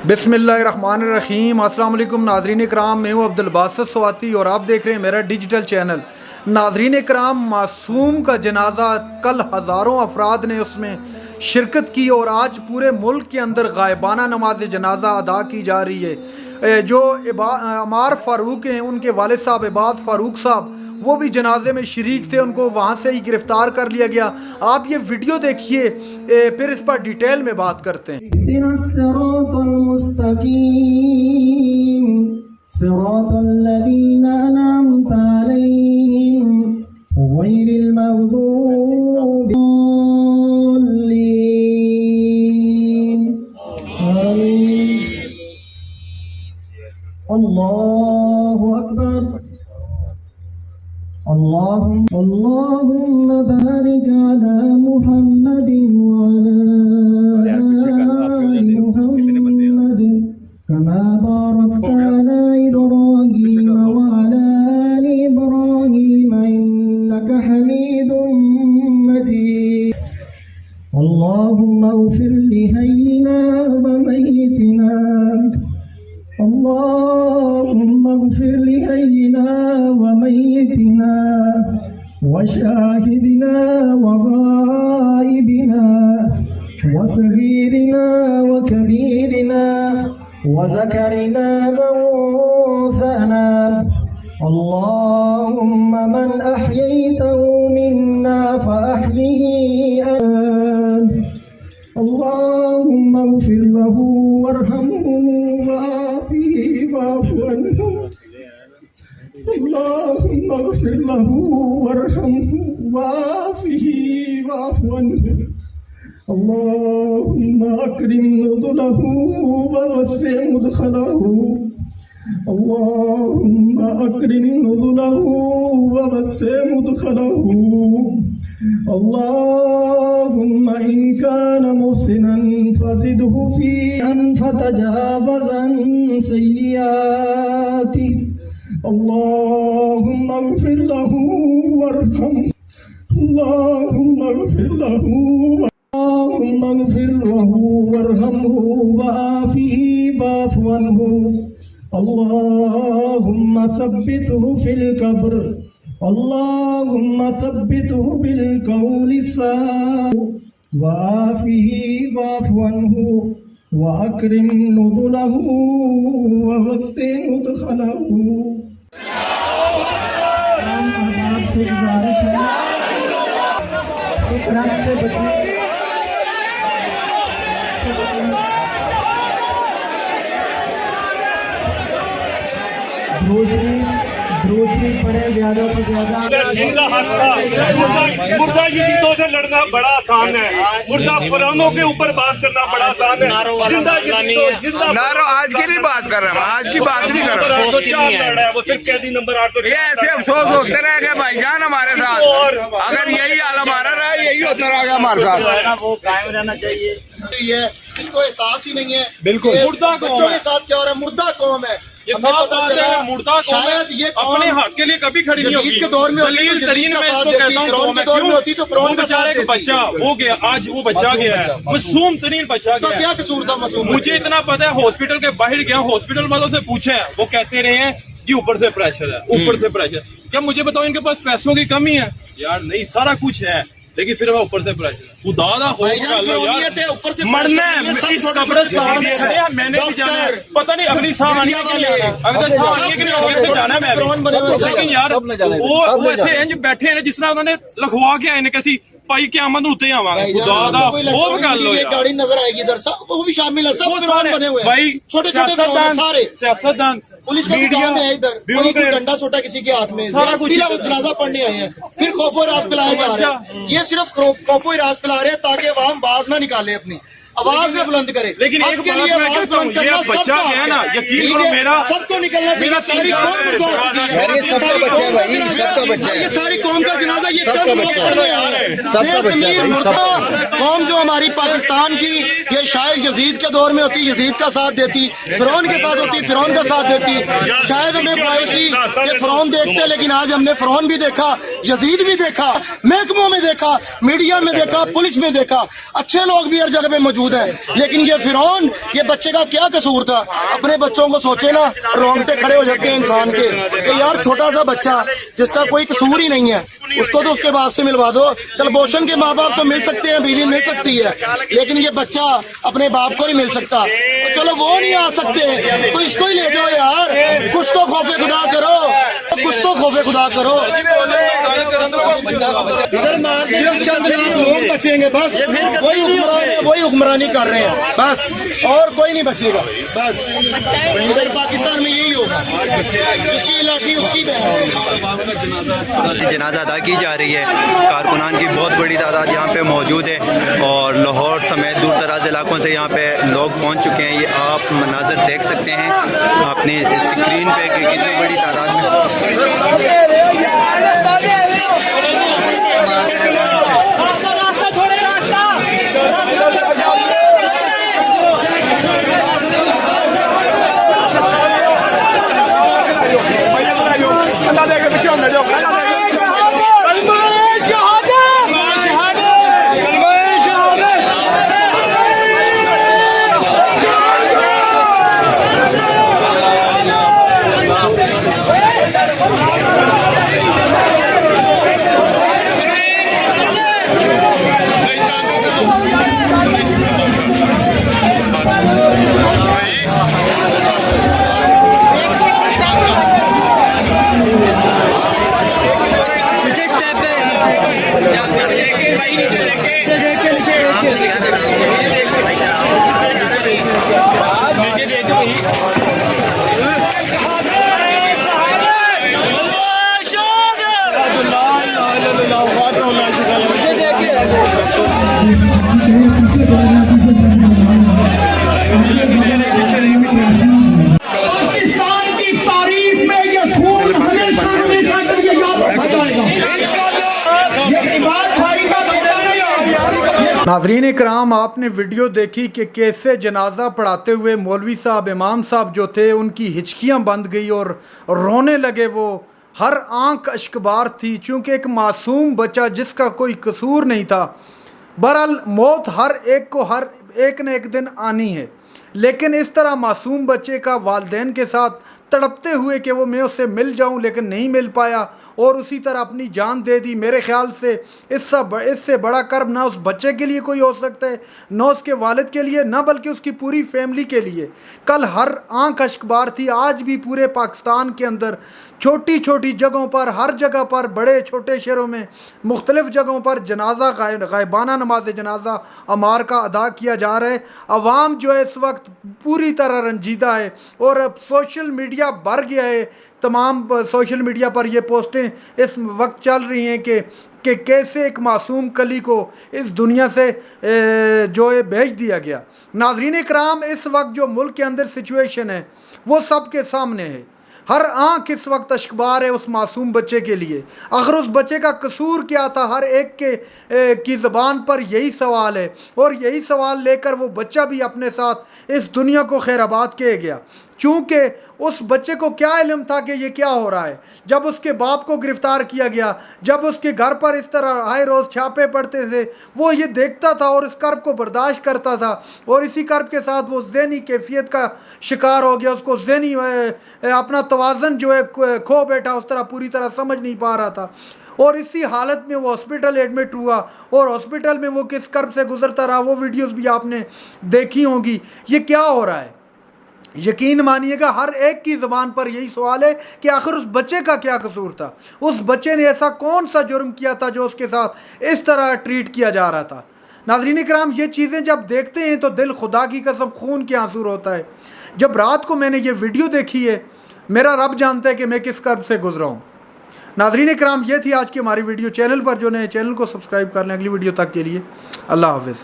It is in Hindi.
बिस्मिल्लाहिर्रहमानिर्रहीम। अस्सलाम वालेकुम नाज़रीन इकराम, मैं हूँ अब्दुल बासित स्वाति और आप देख रहे हैं मेरा डिजिटल चैनल। नाज़रीन इकराम, मासूम का जनाजा कल हज़ारों अफराद ने उसमें शिरकत की और आज पूरे मुल्क के अंदर गायबाना नमाज जनाजा अदा की जा रही है। जो अमार फ़ारूक हैं, उनके वालिद साहब इबाद फ़ारूक साहब, वो भी जनाजे में शरीक थे, उनको वहाँ से ही गिरफ्तार कर लिया गया। आप ये वीडियो देखिए, फिर इस पर डिटेल में बात करते हैं। अल्लाहु अकबर। अल्लाहुम्मा बारिक अला मुहम्मदिन व अला आलि मुहम्मद कमा बारकता अला इब्राहीम व अला आलि इब्राहीम इन्नका हमीदुम मजीद। अल्लाहुम्मा इग़फिर लिहय्यिना व मय्यितिना। अल्लाहुम्मा इग़फिर लिहय्यिना व मय्यितिना व शाहिदिना व गाइबिना व सगीरिना व कबीरिना व ज़करिना व उन्साना। अल्लाहुम्मा मन अह्यैतहु मिन्ना फ़अह्यिही अबदा। अल्लाहुम्मा इग़फिर लहू वरहमहू वआफ़िही वअफ़ु अन्हु। अल्लाहुम्मा इग़फिर लहू वरहमहू वआफ़िही वअफ़ु अन्हु। अल्लाहुम्मा अक्रिम नुज़ुलहू ववस्सिअ मुदख़लहू। अल्लाहुम्मा अक्रिम नुज़ुलहू ववस्सिअ मुदख़लहू। अल्लाहुम्मा इन कान मुहसिनन फज़िदहु फ़ी फतजावज़ अन सय्यिआतिही। अल्लाहुम्मा इग़फिर लहू वरहमहू। अल्लाहुम्मा इग़फिर लहू वरहमहू वआफ़िही वअफ़ु अन्हु। अल्लाहुम्मा सब्बितहु फ़िल क़ब्र। अल्लाहुम्मा सब्बितहु बिल क़ौलि साबित वआफ़िही वअफ़ु अन्हु व अक्रिम नुज़ुलहु व वस्सिअ मुदख़लहु। आपसे गुजारिश है इकराम से बचिए। ग्रोसरी पड़े ज्यादा से ज्यादा। मुर्दा यजीदों से लड़ना बड़ा आसान है, मुर्दा फरौनों के ऊपर बात करना बड़ा आसान है। नारो आज की नहीं बात कर रहे हैं, आज की बात नहीं कर रहे हैं। वो सिर्फ कैदी नंबर 8 ये ऐसे अफसोस होते रह गए भाईजान हमारे साथ। अगर यही हाल हमारा रहा, यही होता रह गया हमारे साथ। वो कायम रहना चाहिए। इसको एहसास ही नहीं है बिल्कुल मुर्दा बच्चों के साथ क्या हो रहा है। मुर्दा कौम है, ये पता चला मुर्दा शायद ये अपने हक के लिए कभी खड़ी नहीं होगी। के दौर में दलील तरीन मैं इसको कहता हूँ होती तो वो बेचारे का बच्चा हो गया, आज वो बच्चा गया है, मासूम तरीन बच्चा गया। क्या कसूर था मासूम? मुझे इतना पता है, हॉस्पिटल के बाहर गया, हॉस्पिटल वालों से पूछे, वो कहते रहे हैं कि ऊपर से प्रेशर है, ऊपर से प्रेशर। क्या मुझे बताओ इनके पास पैसों की कमी है? यार नहीं, सारा कुछ है, लेकिन सिर्फ ऊपर से प्रेशर। खुदा दा हो मरना है इस कब्रिस्तान में, मैंने भी जाना है। पता नहीं अगली साल आने के लिए, अगले साल आने के लिए जाना है मैं। लेकिन यार वो ऐसे इंज बैठे हैं जिस तरह उन्होंने लिखवा के आए कैसी भाई क़यामत उत्ते आवांगे। खुदा दा खूब कर लो यार। गाड़ी नजर आएगी इधर, सब वो भी शामिल है, सब फिरौन बने हुए हैं भाई, छोटे छोटे सारे सियासतदान। पुलिस का काम है इधर, कोई डंडा सोटा किसी के हाथ में, जनाजा पढ़ने आए हैं, फिर खौफो राज पिलाए जा रहे हैं। ये सिर्फ खौफो राज पिला रहे हैं ताकि अवाम बाज ना निकाले अपनी। आवाज में बुलंद करे। लेकिन एक आपके बात लिए मैं आवाज कहता हूँ, बुलंद ये करना बच्चा सबका जो है ना, हक है। यकीन ठीक करो है? मेरा सबको निकलना चाहिए। मेरा सारी कौम गुरुद्वारा चुकी है। यार ये सबका बच्चा है भाई, सबका बच्चा है। ये सारी कौम का जनाजा ये सबका चंद लोग बच्चा है। पढ़ने आए हैं। सबका बच्चा है भाई, सबका। कौम जो हमारी पाकिस्तान की ये शायद यजीद के दौर में होती, यजीद का साथ देती, फिरौन के साथ होती, फिरौन का साथ देती। शायद हमें ख्वाहिश थी कि फिरौन देखते, लेकिन आज हमने फिरौन भी देखा, यजीद भी देखा, महकमों में देखा, मीडिया में देखा, पुलिस में देखा। अच्छे लोग भी हर जगह पे मौजूद हैं, लेकिन ये फिरौन, ये बच्चे का क्या कसूर था? अपने बच्चों को सोचे ना, रोंगटे खड़े हो जाते हैं इंसान के कि यार छोटा सा बच्चा जिसका कोई कसूर ही नहीं है, उसको तो उसके बाप से मिलवा दो। कलभूषण के माँ बाप को मिल सकते हैं, बीवी मिल सकती है, लेकिन ये बच्चा अपने बाप को नहीं मिल सकता। तो चलो वो नहीं आ सकते तो इसको ही ले जाओ यार। कुछ तो खौफे खुदा करो, कुछ तो खौफे खुदा करो। सिर्फ चंद लोग बचेंगे बस, वही हुक्मरानी कर रहे हैं बस, और कोई नहीं बचेगा बस। इधर पाकिस्तान में यही होगा, जिसकी लाठी उसकी जनाजा अदा की जा रही है। कारकुनान की बहुत बड़ी तादाद यहाँ पे मौजूद है और लाहौर समेत दूर दराज इलाकों से यहाँ पे लोग पहुँच चुके हैं। ये आप मनाजर देख सकते हैं अपनी स्क्रीन पे कि कितनी बड़ी तादाद में। पाकिस्तान की तारीख में ये खून हमेशा हमेशा के लिए याद रखा जाएगा। ये इबाद भाई का बेटा नहीं है। नाज़रीन इकराम, आपने वीडियो देखी कि कैसे जनाजा पढ़ाते हुए मौलवी साहब, इमाम साहब जो थे, उनकी हिचकियां बंद गई और रोने लगे। वो हर आंख अश्कबार थी, चूँकि एक मासूम बच्चा जिसका कोई कसूर नहीं था। बहरहाल मौत हर एक को हर एक न एक दिन आनी है, लेकिन इस तरह मासूम बच्चे का वालिदैन के साथ तड़पते हुए कि वो मैं उससे मिल जाऊं लेकिन नहीं मिल पाया और उसी तरह अपनी जान दे दी। मेरे ख्याल से इससे बड़ा कर्ब ना उस बच्चे के लिए कोई हो सकता है, ना उसके वालिद के लिए, ना बल्कि उसकी पूरी फैमिली के लिए। कल हर आंख अश्कबार थी। आज भी पूरे पाकिस्तान के अंदर छोटी छोटी जगहों पर, हर जगह पर, बड़े छोटे शहरों में मुख्तलिफ़ जगहों पर जनाजा गायबाना नमाज जनाजा अमार का अदा किया जा रहा है। अवाम जो है इस वक्त पूरी तरह रंजीदा है और अब सोशल मीडिया भर गया है। तमाम सोशल मीडिया पर ये पोस्टें इस वक्त चल रही हैं कि कैसे एक मासूम कली को इस दुनिया से जो है भेज दिया गया। नाज़रीन इकराम, इस वक्त जो मुल्क के अंदर सिचुएशन है वो सबके सामने है। हर आंख इस वक्त अश्कबार है उस मासूम बच्चे के लिए। आखिर उस बच्चे का कसूर क्या था? हर एक की ज़बान पर यही सवाल है और यही सवाल लेकर वो बच्चा भी अपने साथ इस दुनिया को खैराबाद किया गया। चूँकि उस बच्चे को क्या इल्म था कि ये क्या हो रहा है। जब उसके बाप को गिरफ़्तार किया गया, जब उसके घर पर इस तरह आए रोज़ छापे पड़ते थे, वो ये देखता था और इस कर्ब को बर्दाश्त करता था और इसी कर्ब के साथ वो ज़हनी कैफियत का शिकार हो गया। उसको ज़हनी अपना तवाज़न जो है खो बैठा, उस तरह पूरी तरह समझ नहीं पा रहा था और इसी हालत में वो हॉस्पिटल एडमिट हुआ और हॉस्पिटल में वो किस कर्ब से गुजरता रहा, वो वीडियोज़ भी आपने देखी होंगी। ये क्या हो रहा है? यकीन मानिएगा हर एक की ज़बान पर यही सवाल है कि आखिर उस बच्चे का क्या कसूर था। उस बच्चे ने ऐसा कौन सा जुर्म किया था जो उसके साथ इस तरह ट्रीट किया जा रहा था। नाज़रीन इकराम, ये चीज़ें जब देखते हैं तो दिल खुदा की कसम खून के आंसू होता है। जब रात को मैंने ये वीडियो देखी है, मेरा रब जानता है कि मैं किस कर्ब से गुजरा हूँ। नाज़रीन इकराम, ये थी आज की हमारी वीडियो। चैनल पर जो नए चैनल को सब्सक्राइब कर लें। अगली वीडियो तक के लिए अल्लाह हाफ़िज़।